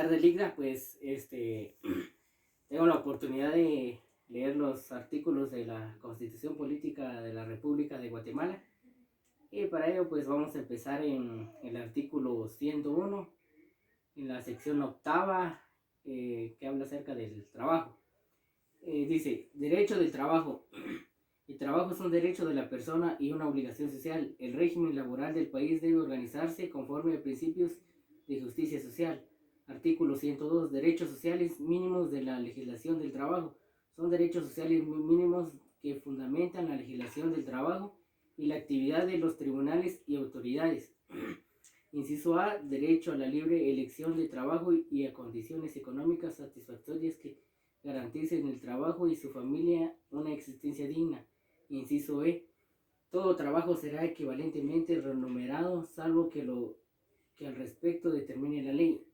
tardes, Ligda. Pues tengo la oportunidad de leer los artículos de la Constitución Política de la República de Guatemala. Y para ello pues vamos a empezar en el artículo 101, en la sección octava, que habla acerca del trabajo. Dice, derecho del trabajo. El trabajo es un derecho de la persona y una obligación social. El régimen laboral del país debe organizarse conforme a principios de justicia social. Artículo 102. Derechos sociales mínimos de la legislación del trabajo. Son derechos sociales mínimos que fundamentan la legislación del trabajo y la actividad de los tribunales y autoridades. Inciso A. Derecho a la libre elección de trabajo y a condiciones económicas satisfactorias que garanticen el trabajo y su familia una existencia digna. Inciso E. Todo trabajo será equivalentemente remunerado, salvo que al respecto determine la ley.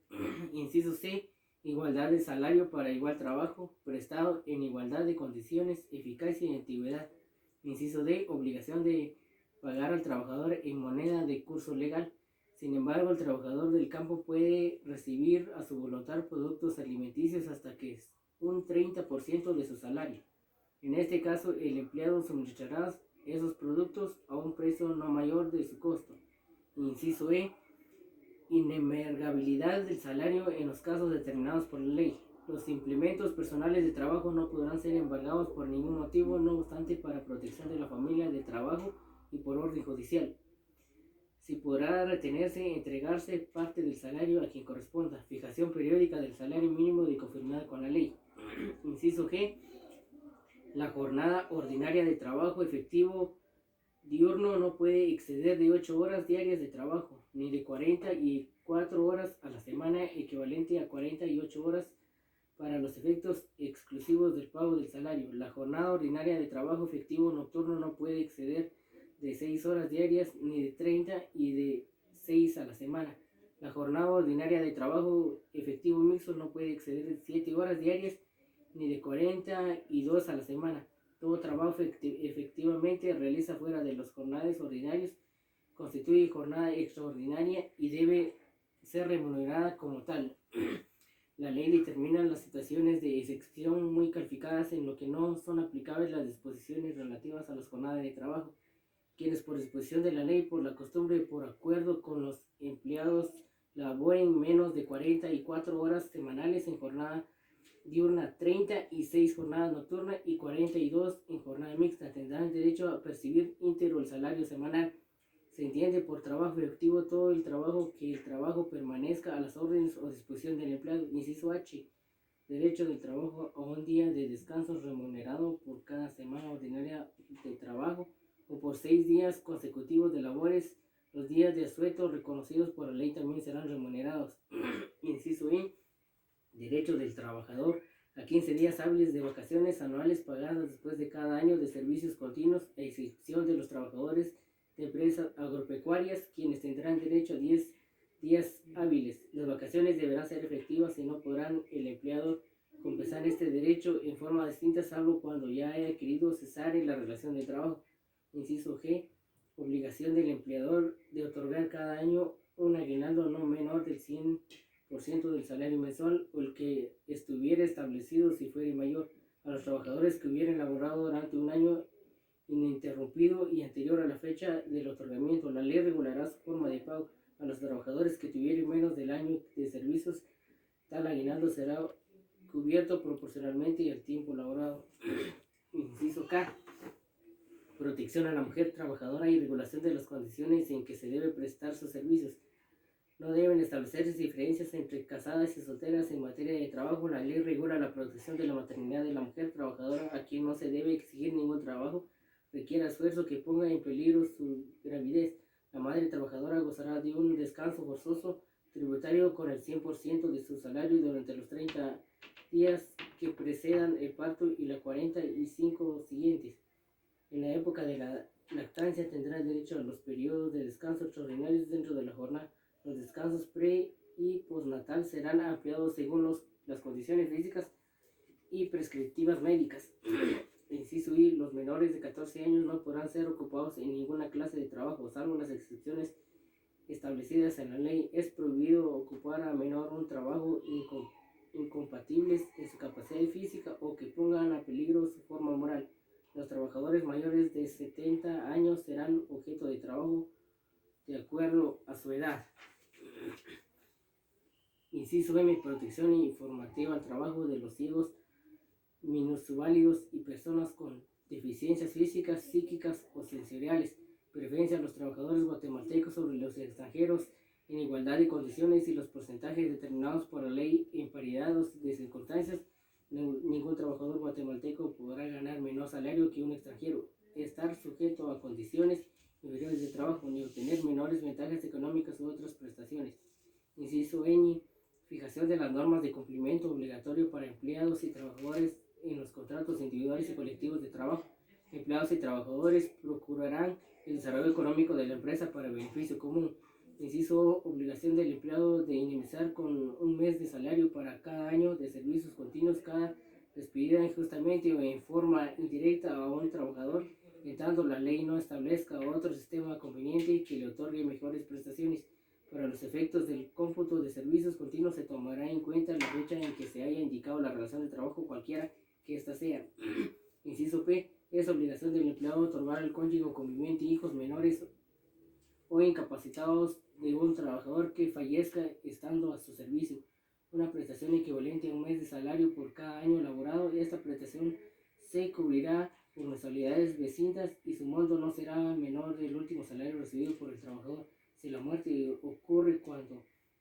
Inciso C. Igualdad de salario para igual trabajo, prestado en igualdad de condiciones, eficacia y antigüedad. Inciso D. Obligación de pagar al trabajador en moneda de curso legal. Sin embargo, el trabajador del campo puede recibir a su voluntad productos alimenticios hasta que un 30% de su salario. En este caso, el empleado suministrará esos productos a un precio no mayor de su costo. Inciso E. Inembargabilidad del salario en los casos determinados por la ley. Los implementos personales de trabajo no podrán ser embargados por ningún motivo, no obstante, para protección de la familia de trabajo y por orden judicial. Si podrá retenerse, entregarse parte del salario a quien corresponda. Fijación periódica del salario mínimo de conformidad con la ley. Inciso G. La jornada ordinaria de trabajo efectivo diurno no puede exceder de 8 horas diarias de trabajo, ni de 44 horas a la semana, equivalente a 48 horas para los efectos exclusivos del pago del salario. La jornada ordinaria de trabajo efectivo nocturno no puede exceder de 6 horas diarias, ni de 30 y de 6 a la semana. La jornada ordinaria de trabajo efectivo mixto no puede exceder de 7 horas diarias, ni de 42 a la semana. Todo trabajo efectivamente realiza fuera de los jornales ordinarios constituye jornada extraordinaria y debe ser remunerada como tal. La ley determina las situaciones de excepción muy calificadas en lo que no son aplicables las disposiciones relativas a las jornadas de trabajo, quienes por disposición de la ley, por la costumbre y por acuerdo con los empleados laboren menos de 44 horas semanales en jornada diurna, 36 jornadas nocturnas y 42 en jornada mixta, tendrán derecho a percibir íntegro el salario semanal. Se entiende por trabajo efectivo todo el trabajo que el trabajo permanezca a las órdenes o disposición del empleado. Inciso H. Derecho del trabajo a un día de descanso remunerado por cada semana ordinaria de trabajo o por 6 días consecutivos de labores. Los días de asueto reconocidos por la ley también serán remunerados. Inciso I. Derecho del trabajador a 15 días hábiles de vacaciones anuales pagadas después de cada año de servicios continuos, a excepción de los trabajadores de empresas agropecuarias, quienes tendrán derecho a 10 días hábiles. Las vacaciones deberán ser efectivas y no podrán el empleado compensar este derecho en forma distinta, salvo cuando ya haya querido cesar en la relación de trabajo. Inciso G. Obligación del empleador de otorgar cada año un aguinaldo no menor del 100% del salario mensual o el que estuviera establecido si fuera mayor a los trabajadores que hubieran laborado durante un año ininterrumpido y anterior a la fecha del otorgamiento. La ley regulará su forma de pago a los trabajadores que tuvieran menos del año de servicios. Tal aguinaldo será cubierto proporcionalmente al tiempo laborado. Inciso K. Protección a la mujer trabajadora y regulación de las condiciones en que se debe prestar sus servicios. No deben establecerse diferencias entre casadas y solteras en materia de trabajo. La ley regula la protección de la maternidad de la mujer trabajadora, a quien no se debe exigir ningún trabajo requiera esfuerzo que ponga en peligro su gravidez. La madre trabajadora gozará de un descanso forzoso tributario con el 100% de su salario durante los 30 días que precedan el parto y los 45 siguientes. En la época de la lactancia tendrá derecho a los periodos de descanso extraordinarios dentro de la jornada. Los descansos pre y postnatal serán ampliados según las condiciones físicas y prescriptivas médicas. Inciso I. Los menores de 14 años no podrán ser ocupados en ninguna clase de trabajo, salvo las excepciones establecidas en la ley. Es prohibido ocupar a menor un trabajo incompatibles en su capacidad física o que pongan a peligro su forma moral. Los trabajadores mayores de 70 años serán objeto de trabajo de acuerdo a su edad. Inciso M. Protección informativa al trabajo de los ciegos, minusválidos y personas con deficiencias físicas, psíquicas o sensoriales. Preferencia a los trabajadores guatemaltecos sobre los extranjeros en igualdad de condiciones y los porcentajes determinados por la ley en paridad de circunstancias. Ningún trabajador guatemalteco podrá ganar menor salario que un extranjero, estar sujeto a condiciones inferiores de trabajo, ni obtener menores ventajas económicas u otras prestaciones. Inciso N. Fijación de las normas de cumplimiento obligatorio para empleados y trabajadores en los contratos individuales y colectivos de trabajo. Empleados y trabajadores procurarán el desarrollo económico de la empresa para beneficio común. Inciso obligación del empleado de indemnizar con un mes de salario para cada año de servicios continuos cada despedida injustamente o en forma indirecta a un trabajador, en tanto la ley no establezca otro sistema conveniente que le otorgue mejores prestaciones. Para los efectos del cómputo de servicios continuos se tomará en cuenta la fecha en que se haya indicado la relación de trabajo, cualquiera que ésta sea. Inciso P. Es obligación del empleado otorgar al cónyuge o conviviente, hijos menores o incapacitados de un trabajador que fallezca estando a su servicio una prestación equivalente a un mes de salario por cada año laborado. Esta prestación se cubrirá por mensualidades vencidas y su monto no será menor del último salario recibido por el trabajador. Si la muerte ocurre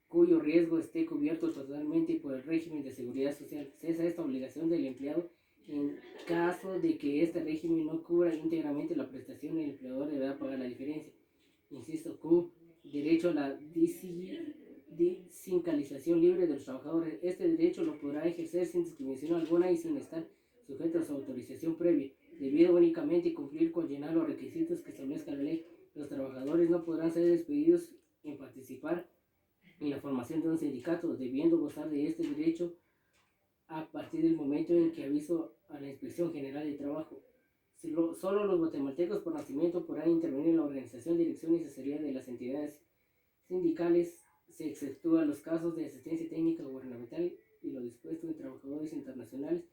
cuyo riesgo esté cubierto totalmente por el régimen de seguridad social, cesa esta obligación del empleado. En caso de que este régimen no cubra íntegramente la prestación, el empleador deberá pagar la diferencia. Inciso Q. Derecho a la sindicalización libre de los trabajadores. Este derecho lo podrá ejercer sin discriminación alguna y sin estar sujeto a su autorización previa, debido únicamente cumplir con llenar los requisitos que establezca la ley. Los trabajadores no podrán ser despedidos en participar en la formación de un sindicato, debiendo gozar de este derecho a partir del momento en que aviso a la Inspección General de Trabajo. Solo los guatemaltecos por nacimiento podrán intervenir en la organización, dirección y asesoría de las entidades sindicales. Se exceptúan los casos de asistencia técnica gubernamental y lo dispuesto en trabajadores internacionales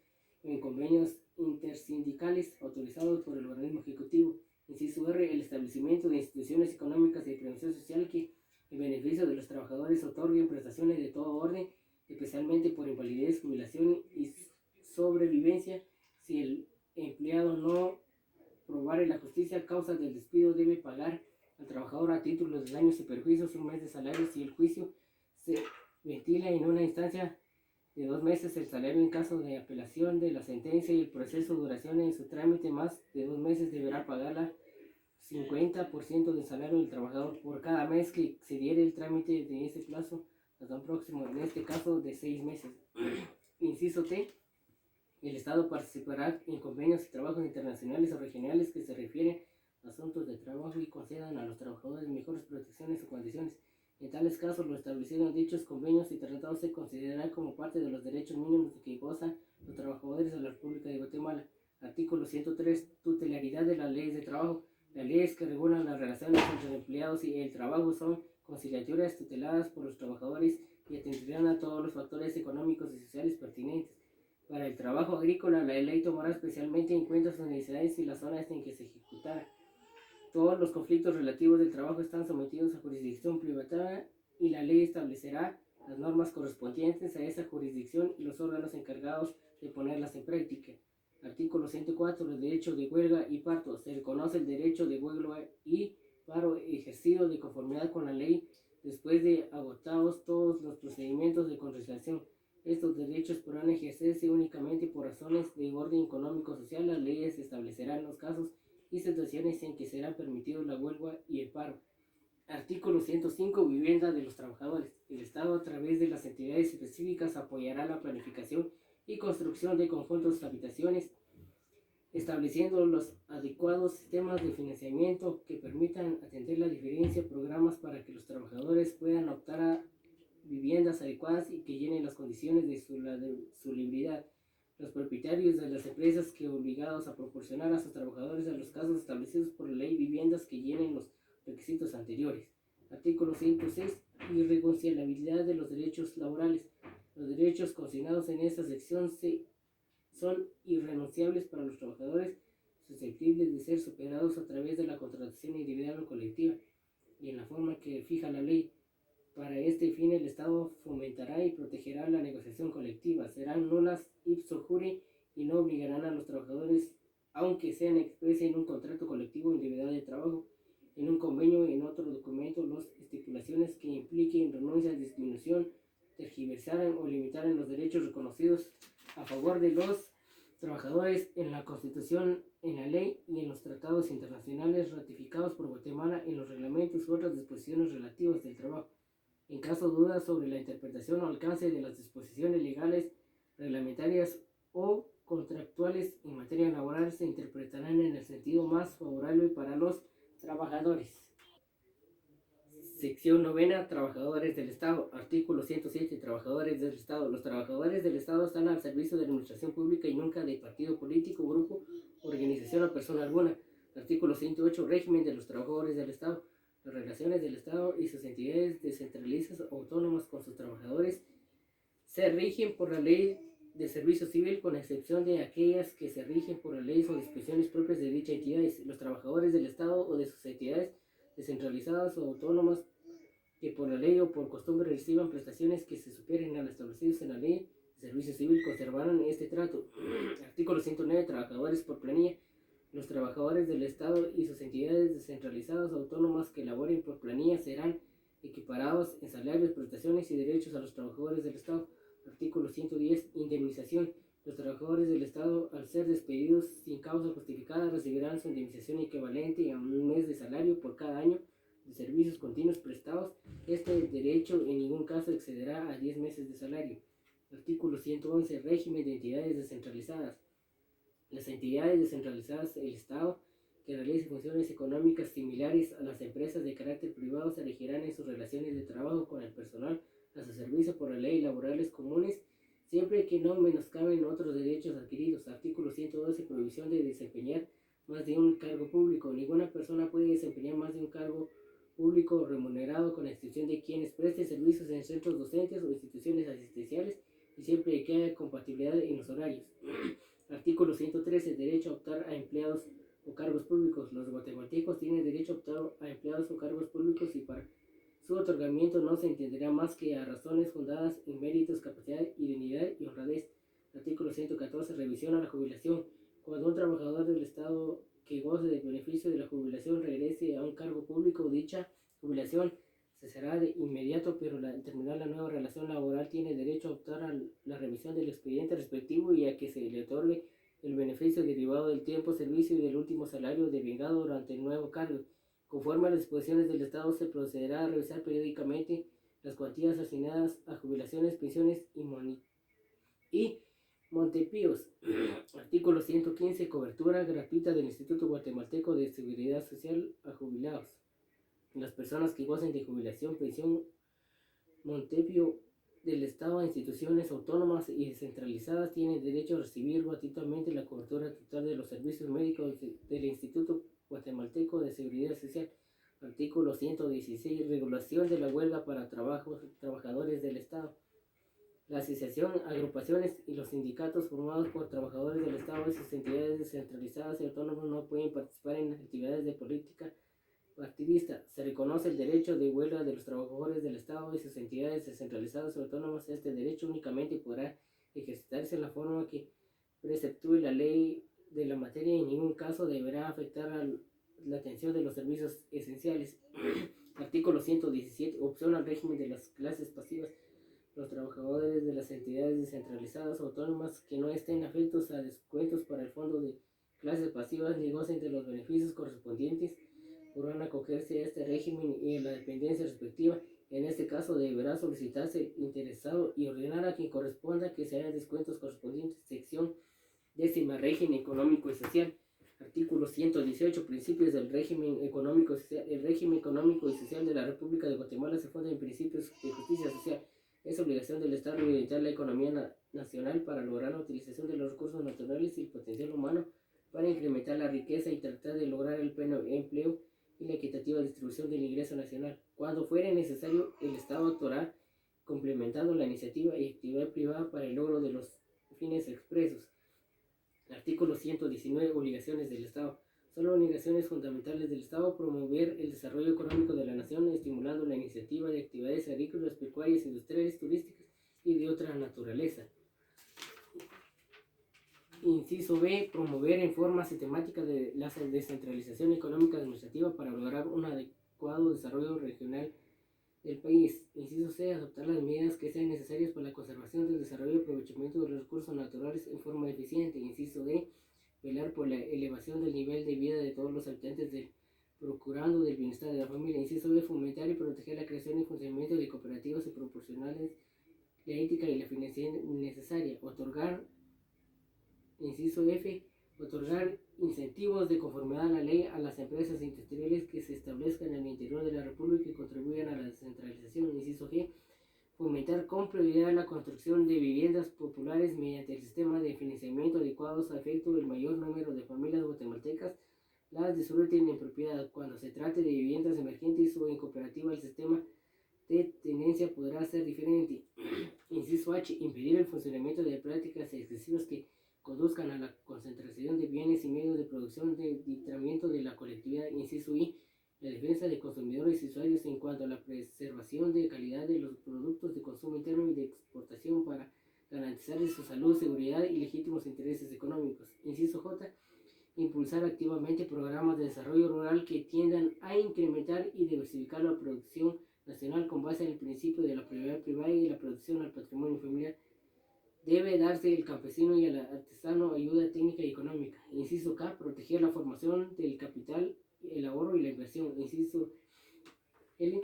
en convenios intersindicales autorizados por el organismo ejecutivo. Inciso R. El establecimiento de instituciones económicas de prevención social que, en beneficio de los trabajadores, otorguen prestaciones de todo orden, especialmente por invalidez, jubilación y sobrevivencia. Si el empleado no probare la justicia a causa del despido, debe pagar al trabajador a título de daños y perjuicios un mes de salario. Si el juicio se ventila en una instancia de 2 meses, el salario en caso de apelación de la sentencia y el proceso duración en su trámite más de 2 meses, deberá pagarla 50% del salario del trabajador por cada mes que excediere el trámite de ese plazo hasta un próximo, en este caso de 6 meses. Inciso T. El Estado participará en convenios y trabajos internacionales o regionales que se refieren a asuntos de trabajo y concedan a los trabajadores mejores protecciones o condiciones. En tales casos, lo establecido en dichos convenios y tratados se considerará como parte de los derechos mínimos de que gozan los trabajadores de la República de Guatemala. Artículo 103. Tutelaridad de las leyes de trabajo. Las leyes que regulan las relaciones entre empleados y el trabajo son conciliatorias, tuteladas por los trabajadores y atenderán a todos los factores económicos y sociales pertinentes. Para el trabajo agrícola, la ley tomará especialmente en cuenta sus necesidades y las zonas en que se ejecutará. Todos los conflictos relativos del trabajo están sometidos a jurisdicción privada y la ley establecerá las normas correspondientes a esa jurisdicción y los órganos encargados de ponerlas en práctica. Artículo 104. Los derechos de huelga y paro. Se reconoce el derecho de huelga y paro ejercido de conformidad con la ley después de agotados todos los procedimientos de conciliación. Estos derechos podrán ejercerse únicamente por razones de orden económico-social. Las leyes establecerán los casos y situaciones en que serán permitidos la huelga y el paro. Artículo 105. Vivienda de los trabajadores. El Estado, a través de las entidades específicas, apoyará la planificación y construcción de conjuntos de habitaciones, estableciendo los adecuados sistemas de financiamiento que permitan atender la diferencia, programas para que los trabajadores puedan optar a viviendas adecuadas y que llenen las condiciones de su libertad. Los propietarios de las empresas que obligados a proporcionar a sus trabajadores, en los casos establecidos por la ley, viviendas que llenen los requisitos anteriores. Artículo 106. Irreconciliabilidad de los derechos laborales. Los derechos consignados en esta sección son irrenunciables para los trabajadores susceptibles de ser superados a través de la contratación individual o colectiva y en la forma que fija la ley. Para este fin, el Estado fomentará y protegerá la negociación colectiva. Serán nulas ipso jure y no obligarán a los trabajadores, aunque sean expresas en un contrato colectivo individual de trabajo, en un convenio o en otro documento, las estipulaciones que impliquen renuncia, disminución, tergiversaran o limitaran los derechos reconocidos a favor de los trabajadores en la Constitución, en la ley y en los tratados internacionales ratificados por Guatemala, en los reglamentos u otras disposiciones relativas del trabajo. En caso de dudas sobre la interpretación o alcance de las disposiciones legales, reglamentarias o contractuales en materia laboral, se interpretarán en el sentido más favorable para los trabajadores. Sección novena. Trabajadores del Estado. Artículo 107. Trabajadores del Estado. Los trabajadores del Estado están al servicio de la administración pública y nunca de partido político, grupo, organización o persona alguna. Artículo 108. Régimen de los trabajadores del Estado. Las relaciones del Estado y sus entidades descentralizadas o autónomas con sus trabajadores se rigen por la ley de servicio civil, con excepción de aquellas que se rigen por las leyes o disposiciones propias de dichas entidades. Los trabajadores del Estado o de sus entidades descentralizadas o autónomas que por la ley o por costumbre reciban prestaciones que se superen a las establecidas en la ley de servicio civil conservarán este trato. Artículo 109. Trabajadores por planilla. Los trabajadores del Estado y sus entidades descentralizadas o autónomas que laboren por planilla serán equiparados en salarios, prestaciones y derechos a los trabajadores del Estado. Artículo 110. Indemnización. Los trabajadores del Estado, al ser despedidos sin causa justificada, recibirán su indemnización equivalente a un mes de salario por cada año de servicios continuos prestados. Este derecho en ningún caso excederá a 10 meses de salario. Artículo 111. Régimen de entidades descentralizadas. Las entidades descentralizadas del Estado que realicen funciones económicas similares a las empresas de carácter privado se regirán en sus relaciones de trabajo con el personal a su servicio por la ley laborales comunes, siempre que no menoscaben otros derechos adquiridos. Artículo 112. Prohibición de desempeñar más de un cargo público. Ninguna persona puede desempeñar más de un cargo público remunerado, con excepción de quienes presten servicios en centros docentes o instituciones asistenciales, y siempre que haya compatibilidad en los horarios. Artículo 113. Derecho a optar a empleados o cargos públicos. Los guatemaltecos tienen derecho a optar a empleados o cargos públicos y para su otorgamiento no se entenderá más que a razones fundadas en méritos, capacidad, dignidad y honradez. Artículo 114. Revisión a la jubilación. Cuando un trabajador del Estado que goce del beneficio de la jubilación regrese a un cargo público, dicha jubilación cesará de inmediato, pero al terminar la nueva relación laboral tiene derecho a optar a la revisión del expediente respectivo y a que se le otorgue el beneficio derivado del tiempo, servicio y del último salario devengado durante el nuevo cargo. Conforme a las disposiciones del Estado, se procederá a revisar periódicamente las cuantías asignadas a jubilaciones, pensiones y montepíos. Artículo 115. Cobertura gratuita del Instituto Guatemalteco de Seguridad Social a jubilados. Las personas que gocen de jubilación, pensión, montepío del Estado a instituciones autónomas y descentralizadas tienen derecho a recibir gratuitamente la cobertura total de los servicios médicos del Instituto Guatemalteco de Seguridad Social. Artículo 116. Regulación de la huelga para trabajadores del Estado. La asociación, agrupaciones y los sindicatos formados por trabajadores del Estado y sus entidades descentralizadas y autónomas no pueden participar en actividades de política partidista. Se reconoce el derecho de huelga de los trabajadores del Estado y sus entidades descentralizadas y autónomas. Este derecho únicamente podrá ejercitarse en la forma que preceptúe la ley de la materia y en ningún caso deberá afectar a la atención de los servicios esenciales. Artículo 117. Opción al régimen de las clases pasivas. Los trabajadores de las entidades descentralizadas o autónomas que no estén afectos a descuentos para el fondo de clases pasivas ni gocen de los beneficios correspondientes podrán acogerse a este régimen y en la dependencia respectiva. En este caso deberá solicitarse interesado y ordenar a quien corresponda que se hagan descuentos correspondientes. Sección 10. Régimen económico y social. Artículo 118. Principios del régimen económico y social. El régimen económico y social de la República de Guatemala se funda en principios de justicia social. Es obligación del Estado orientar la economía nacional para lograr la utilización de los recursos naturales y el potencial humano para incrementar la riqueza y tratar de lograr el pleno empleo y la equitativa distribución del ingreso nacional. Cuando fuere necesario, el Estado actuará complementando la iniciativa y actividad privada para el logro de los fines expresos. Artículo 119. Obligaciones del Estado. Son obligaciones fundamentales del Estado promover el desarrollo económico de la nación, estimulando la iniciativa de actividades agrícolas, pecuarias, industriales, turísticas y de otra naturaleza. Inciso B. Promover en forma sistemática de la descentralización económica administrativa para lograr un adecuado desarrollo regional del país. Inciso C. Adoptar las medidas que sean necesarias para la conservación del desarrollo y aprovechamiento de los recursos naturales en forma eficiente. Inciso D. Velar por la elevación del nivel de vida de todos los habitantes procurando del bienestar de la familia. Inciso B. Fomentar y proteger la creación y funcionamiento de cooperativas y proporcionales la ética y la financiación necesaria. Inciso F. Otorgar incentivos de conformidad a la ley a las empresas industriales que se establezcan en el interior de la República y contribuyan a la descentralización. Inciso G. Fomentar con prioridad la construcción de viviendas populares mediante el sistema de financiamiento adecuados a efecto del mayor número de familias guatemaltecas las disfruten en propiedad. Cuando se trate de viviendas emergentes o en cooperativa, el sistema de tenencia podrá ser diferente. Inciso H. Impedir el funcionamiento de prácticas excesivas que conduzcan a la concentración de bienes y medios de producción de detrimento de la colectividad. Inciso I. La defensa de consumidores y usuarios en cuanto a la preservación de calidad de los productos de consumo interno y de exportación para garantizar su salud, seguridad y legítimos intereses económicos. Inciso J. Impulsar activamente programas de desarrollo rural que tiendan a incrementar y diversificar la producción nacional con base en el principio de la propiedad privada y la producción al patrimonio familiar. Debe darse al campesino y al artesano ayuda técnica y económica. Inciso K. Proteger la formación del capital, el ahorro y la inversión. Inciso L.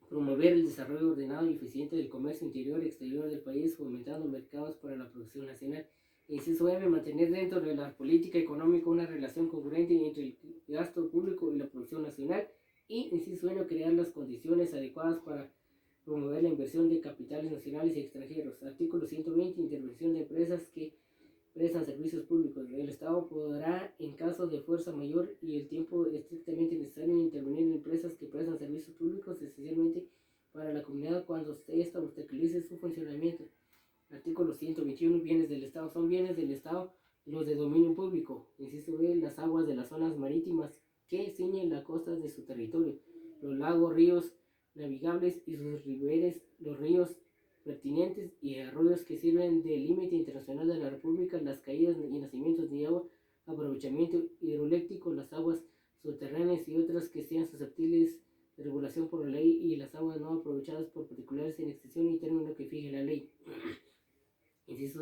Promover el desarrollo ordenado y eficiente del comercio interior y exterior del país, fomentando mercados para la producción nacional. Inciso M. Mantener dentro de la política económica una relación congruente entre el gasto público y la producción nacional. Y inciso N. Crear las condiciones adecuadas para promover la inversión de capitales nacionales y extranjeros. Artículo 120. Intervención de empresas que prestan servicios públicos. El Estado podrá, en caso de fuerza mayor y el tiempo estrictamente necesario, intervenir en empresas que prestan servicios públicos, esencialmente para la comunidad, cuando ésta obstaculice su funcionamiento. Artículo 121. Bienes del Estado. Son bienes del Estado los de dominio público. Inciso B. Las aguas de las zonas marítimas que ciñen las costas de su territorio, los lagos, ríos navegables y sus riberes, los ríos pertinentes y arroyos que sirven de límite internacional de la República, las caídas y nacimientos de agua, aprovechamiento hidroeléctrico, las aguas subterráneas y otras que sean susceptibles de regulación por la ley, y las aguas no aprovechadas por particulares en extensión y término que fije la ley. Inciso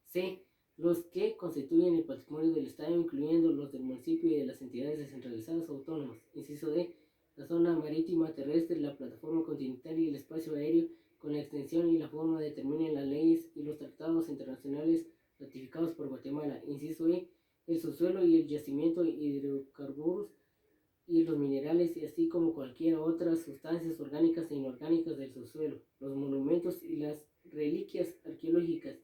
C. Los que constituyen el patrimonio del Estado, incluyendo los del municipio y de las entidades descentralizadas o autónomas. Inciso D. La zona marítima terrestre, la plataforma continental y el espacio aéreo, con la extensión y la forma determinen las leyes y los tratados internacionales ratificados por Guatemala. Inciso E. El subsuelo y el yacimiento de hidrocarburos y los minerales, así como cualquier otras sustancias orgánicas e inorgánicas del subsuelo, los monumentos y las reliquias arqueológicas,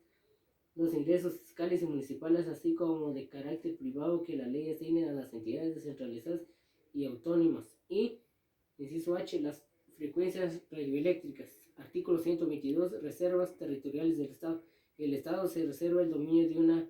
los ingresos fiscales y municipales, así como de carácter privado que la ley asigne a las entidades descentralizadas y autónomas. Y, inciso H, las frecuencias radioeléctricas. Artículo 122. Reservas territoriales del Estado. El Estado se reserva el dominio de una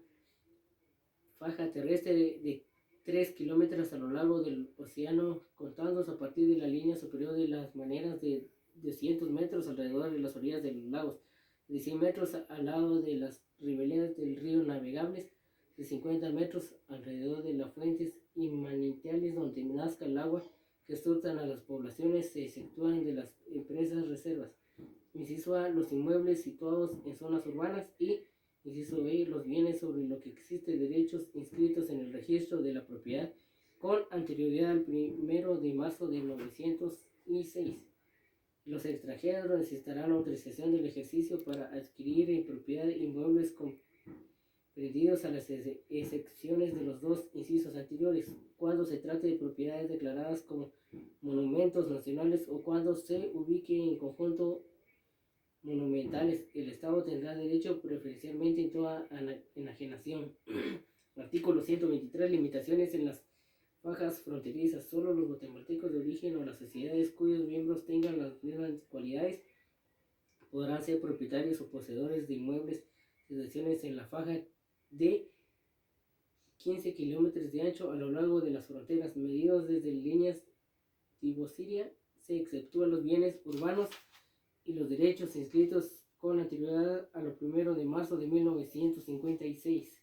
faja terrestre de 3 kilómetros a lo largo del océano, contando a partir de la línea superior de las maneras de 200 metros alrededor de las orillas de los lagos, de 100 metros al lado de las riberas del río navegables, de 50 metros alrededor de las fuentes y manantiales donde nazca el agua que surtan a las poblaciones, se efectúan de las empresas reservas. Inciso A. Los inmuebles situados en zonas urbanas. Y inciso B. Los bienes sobre los que existen derechos inscritos en el registro de la propiedad con anterioridad al 1 de marzo de 1906. Los extranjeros necesitarán autorización del ejercicio para adquirir en propiedad inmuebles comprendidos a las excepciones de los dos incisos anteriores, cuando se trate de propiedades declaradas como monumentos nacionales o cuando se ubique en conjunto monumentales. El Estado tendrá derecho preferencialmente en toda enajenación. Artículo 123. Limitaciones en las fajas fronterizas. Solo los guatemaltecos de origen o las sociedades cuyos miembros tengan las mismas cualidades podrán ser propietarios o poseedores de inmuebles de secciones en la faja de 15 kilómetros de ancho a lo largo de las fronteras, medidos desde líneas divisorias. Se exceptúan los bienes urbanos y los derechos inscritos con anterioridad a lo 1 de marzo de 1956.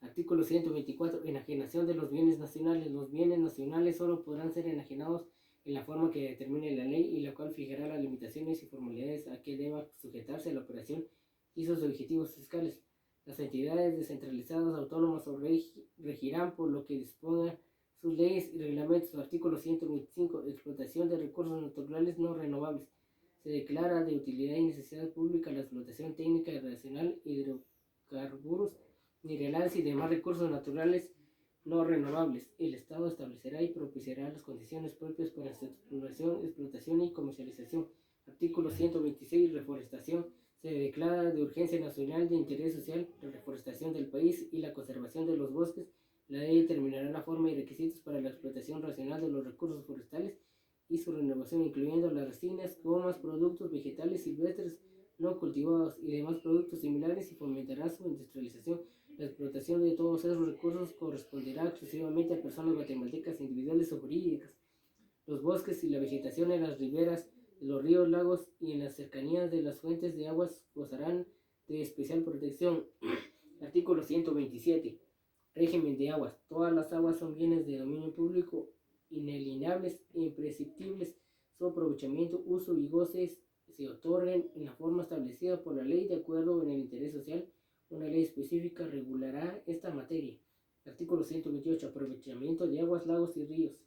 Artículo 124. Enajenación de los bienes nacionales. Los bienes nacionales solo podrán ser enajenados en la forma que determine la ley y la cual fijará las limitaciones y formalidades a que deba sujetarse la operación y sus objetivos fiscales. Las entidades descentralizadas autónomas regirán por lo que dispongan sus leyes y reglamentos. Artículo 125. Explotación de recursos naturales no renovables. Se declara de utilidad y necesidad pública la explotación técnica y racional de hidrocarburos, minerales y demás recursos naturales no renovables. El Estado establecerá y propiciará las condiciones propias para su explotación y comercialización. Artículo 126. Reforestación. Se declara de urgencia nacional de interés social la reforestación del país y la conservación de los bosques. La ley determinará la forma y requisitos para la explotación racional de los recursos forestales y su renovación, incluyendo las resinas, gomas, productos vegetales silvestres no cultivados y demás productos similares, y fomentará su industrialización. La explotación de todos esos recursos corresponderá exclusivamente a personas guatemaltecas individuales o jurídicas. Los bosques y la vegetación en las riberas de los ríos, lagos y en las cercanías de las fuentes de aguas gozarán de especial protección. Artículo 127. Régimen de aguas. Todas las aguas son bienes de dominio público inalienables e imprescriptibles. Su aprovechamiento, uso y goces se otorguen en la forma establecida por la ley de acuerdo con el interés social. Una ley específica regulará esta materia. Artículo 128. Aprovechamiento de aguas, lagos y ríos.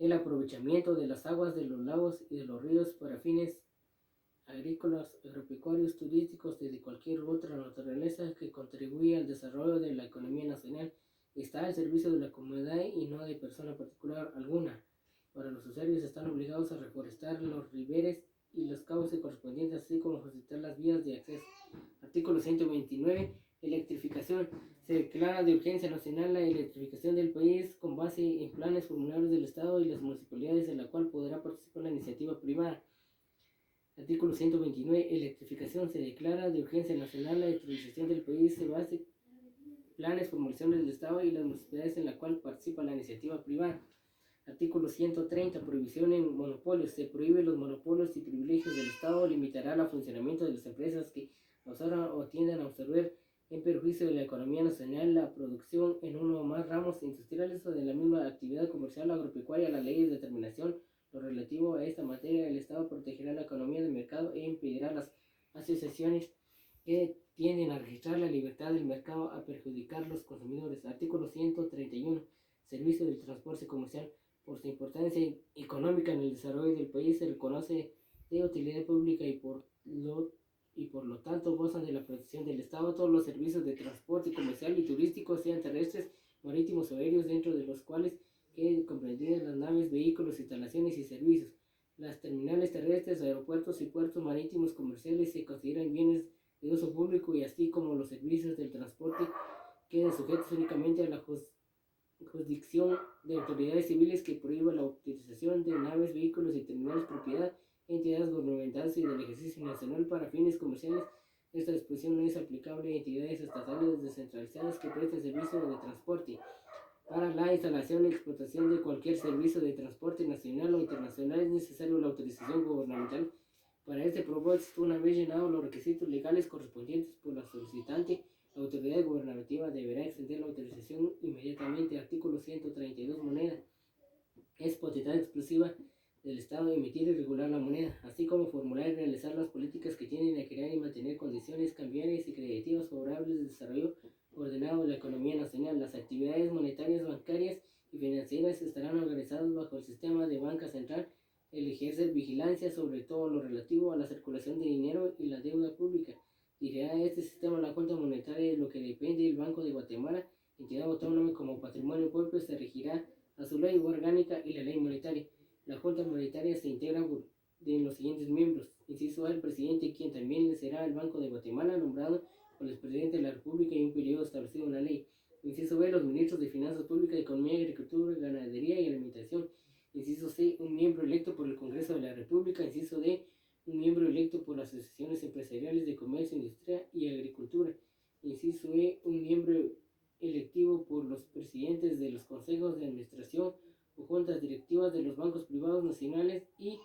El aprovechamiento de las aguas de los lagos y de los ríos para fines agrícolas, agropecuarios, turísticos, de cualquier otra naturaleza que contribuya al desarrollo de la economía nacional, está al servicio de la comunidad y no de persona particular alguna. Para los usuarios están obligados a reforestar los riberes y los cauces correspondientes, así como facilitar las vías de acceso. Artículo 129. Electrificación. Se declara de urgencia nacional la electrificación del país con base en planes formulados del Estado y las municipalidades, en la cual podrá participar la iniciativa privada. Artículo 129. Electrificación. Se declara de urgencia nacional la electrificación del país en base planes formulaciones del Estado y las municipalidades, en la cual participa la iniciativa privada. Artículo 130. Prohibición en monopolios. Se prohíben los monopolios y privilegios del Estado. Limitará el funcionamiento de las empresas que absorban o tiendan a absorber en perjuicio de la economía nacional la producción en uno o más ramos industriales o de la misma actividad comercial o agropecuaria. La ley de determinación lo relativo a esta materia. El Estado protegerá la economía de mercado e impedirá las asociaciones que tienden a registrar la libertad del mercado a perjudicar a los consumidores. Artículo 131. Servicio del transporte comercial. Por su importancia económica en el desarrollo del país, se reconoce de utilidad pública y por lo tanto gozan de la protección del Estado todos los servicios de transporte comercial y turístico, sean terrestres, marítimos o aéreos, dentro de los cuales queden comprendidas las naves, vehículos, instalaciones y servicios. Las terminales terrestres, aeropuertos y puertos marítimos comerciales se consideran bienes de uso público, y así como los servicios del transporte quedan sujetos únicamente a la jurisdicción de autoridades civiles que prohíba la utilización de naves, vehículos y terminales propiedad de entidades gubernamentales y del ejercicio nacional para fines comerciales. Esta disposición no es aplicable a entidades estatales descentralizadas que presten servicio de transporte. Para la instalación y explotación de cualquier servicio de transporte nacional o internacional es necesaria la autorización gubernamental. Para este propósito, una vez llenados los requisitos legales correspondientes por la solicitante, la autoridad gubernativa deberá extender la autorización inmediatamente. Artículo 132. Moneda. Es potestad exclusiva del Estado emitir y regular la moneda, así como formular y realizar las políticas que tienden a crear y mantener condiciones cambiarias y creditivas favorables de desarrollo ordenado de la economía nacional. Las actividades monetarias, bancarias y financieras estarán organizadas bajo el sistema de banca central. El ejercer vigilancia sobre todo lo relativo a la circulación de dinero y la deuda pública. Dirigirá este sistema la Junta Monetaria, de lo que depende el Banco de Guatemala, entidad autónoma como patrimonio propio. Se regirá a su ley orgánica y la ley monetaria. La Junta Monetaria se integra de los siguientes miembros. Inciso A, el presidente, quien también será el Banco de Guatemala, nombrado por el presidente de la República y un periodo establecido en la ley. Inciso B, los ministros de Finanzas Públicas, Economía, Agricultura, Ganadería y Alimentación. Inciso C, un miembro electo por el Congreso de la República. Inciso D, un miembro electo por las asociaciones empresariales de comercio, industria y agricultura. Inciso E, un miembro electivo por los presidentes de los consejos de administración o juntas directivas de los bancos privados nacionales. Y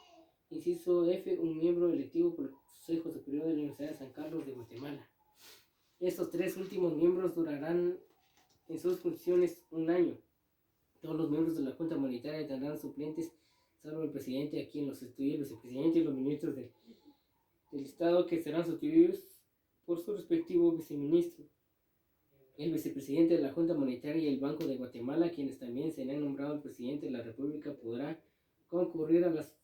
inciso F, un miembro electivo por el Consejo Superior de la Universidad de San Carlos de Guatemala. Estos tres últimos miembros durarán en sus funciones un año. Todos los miembros de la Junta Monetaria tendrán suplentes, salvo el presidente, a quien los sustituye el vicepresidente y los ministros del Estado, que serán sustituidos por su respectivo viceministro. El vicepresidente de la Junta Monetaria y el Banco de Guatemala, quienes también serán nombrados el presidente de la República, podrá concurrir a las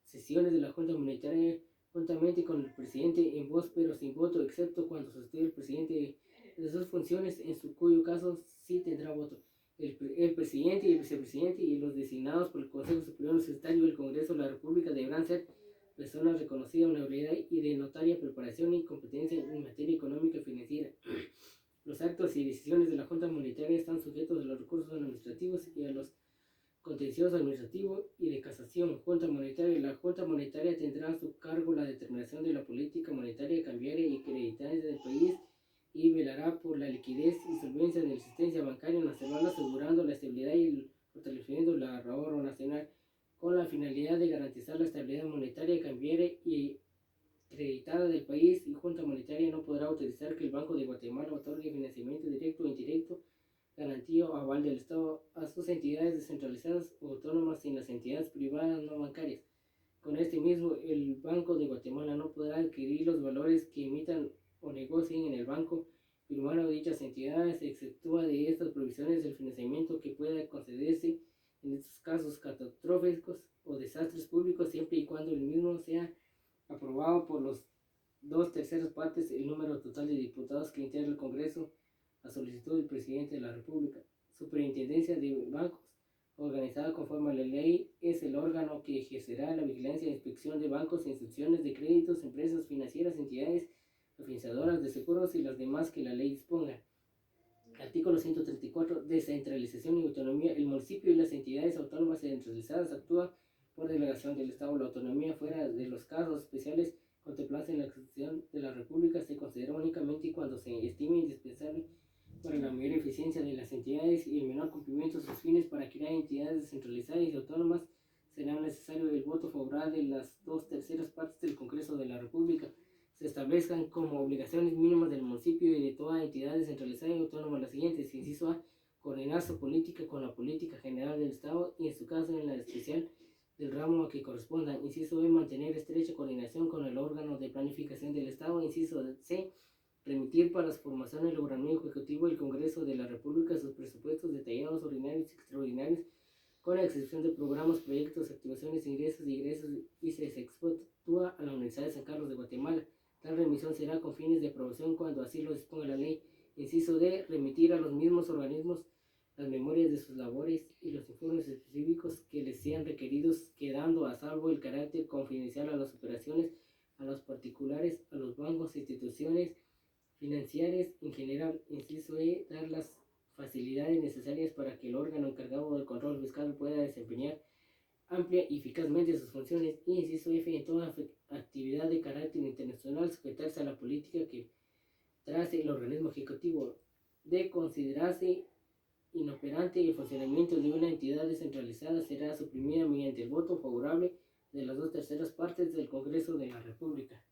sesiones de la Junta Monetaria juntamente con el presidente en voz pero sin voto, excepto cuando sustituye el presidente de sus funciones, en cuyo caso sí tendrá voto. El presidente y el vicepresidente y los designados por el Consejo Superior Universitario del Congreso de la República deberán ser personas reconocidas en habilidad y de notoria preparación y competencia en materia económica y financiera. Los actos y decisiones de la Junta Monetaria están sujetos a los recursos administrativos y a los contenciosos administrativos y de casación. Junta Monetaria. La Junta Monetaria tendrá a su cargo la determinación de la política monetaria, cambiaria y crediticia del país y velará por la liquidez y solvencia de la existencia bancaria nacional, asegurando la estabilidad y el fortalecimiento del ahorro nacional, con la finalidad de garantizar la estabilidad monetaria, cambiaria y creditada del país. Y Junta Monetaria no podrá autorizar que el Banco de Guatemala otorgue financiamiento directo o indirecto, garantía o aval del Estado a sus entidades descentralizadas o autónomas sin las entidades privadas no bancarias. Con este mismo, el Banco de Guatemala no podrá adquirir los valores que emitan o negocien en el banco firmado dichas entidades, se exceptúa de estas provisiones el financiamiento que pueda concederse en estos casos catastróficos o desastres públicos, siempre y cuando el mismo sea aprobado por los 2/3 partes el número total de diputados que integra el Congreso a solicitud del presidente de la República. Superintendencia de Bancos, organizada conforme a la ley, es el órgano que ejercerá la vigilancia e inspección de bancos, instituciones de créditos, empresas financieras, entidades financiadoras de seguros y las demás que la ley disponga. Artículo 134. Descentralización y autonomía. El municipio y las entidades autónomas descentralizadas actúan por delegación del Estado. La autonomía, fuera de los casos especiales contemplados en la Constitución de la República, se considera únicamente cuando se estime indispensable para la mayor eficiencia de las entidades y el menor cumplimiento de sus fines. Para crear entidades descentralizadas y autónomas será necesario el voto favorable de las 2/3 partes del Congreso de la República. Se establezcan como obligaciones mínimas del municipio y de toda entidad descentralizada y autónoma las siguientes. Inciso A, coordinar su política con la política general del Estado y en su caso en la especial del ramo a que corresponda. Inciso B, mantener estrecha coordinación con el órgano de planificación del Estado. Inciso C, remitir para su formación el organismo ejecutivo del Congreso de la República sus presupuestos detallados, ordinarios y extraordinarios, con la excepción de programas, proyectos, activaciones, ingresos y se exportúa a la Universidad de San Carlos de Guatemala. Tal remisión será con fines de aprobación cuando así lo disponga la ley. Inciso D, remitir a los mismos organismos las memorias de sus labores y los informes específicos que les sean requeridos, quedando a salvo el carácter confidencial a las operaciones, a los particulares, a los bancos e instituciones financieras en general. Inciso E, dar las facilidades necesarias para que el órgano encargado del control fiscal pueda desempeñar amplia y eficazmente sus funciones. Y inciso F, en toda actividad de carácter internacional sujetarse a la política que trace el organismo ejecutivo. De considerarse inoperante el funcionamiento de una entidad descentralizada, será suprimida mediante el voto favorable de las 2/3 partes del Congreso de la República.